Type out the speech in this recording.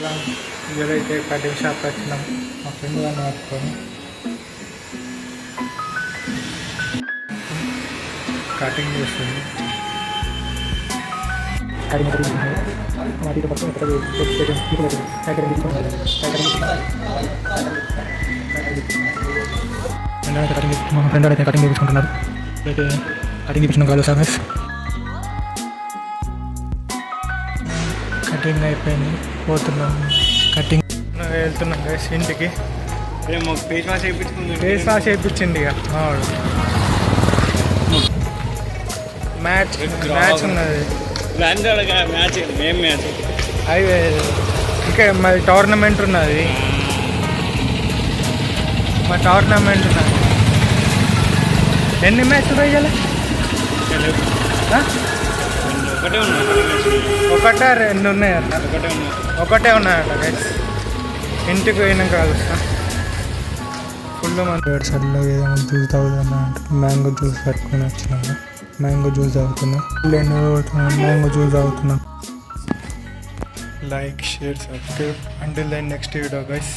ఇదైతే cutting shop వచ్చినాం మా ఫ్రెండ్ గారిని పట్టుకొని కటింగ్ చేస్తుంది. మా ఫ్రెండ్ అయితే కటింగ్ చేయించుకుంటున్నారు. అయితే కటింగ్ చేయించిన కాదు సర్వీస్ కటింగ్ అయిపోయింది, పోతున్నాం. కటింగ్ వెళ్తున్నాం గైస్ ఇంటికి. ఫేస్ వాష్ వేయించుకుంది. ఫేస్ వాష్ వేయించింది ఇక మ్యాచ్ ఉన్నది. మ్యాచ్ ఏం మ్యాచ్ అవి ఇంకా మరి టోర్నమెంట్ ఉన్నది. మా టోర్నమెంట్ ఉన్నది. ఎన్ని మ్యాచ్లు వేయాలి? ఒకటే రెండు ఉన్నాయట. ఒకటే ఉన్నాయట గైస్. ఇంటికి పోయినాక కలుస్తా. ఫుల్ మంది సడన్గా ఏదైనా జ్యూస్ తాగుతున్నా అంటే మ్యాంగో జ్యూస్ పట్టుకొని వచ్చినాను. మ్యాంగో జ్యూస్ తాగుతున్నా. మ్యాంగో జ్యూస్ తాగుతున్నా. Like, share, subscribe. Until then next video guys.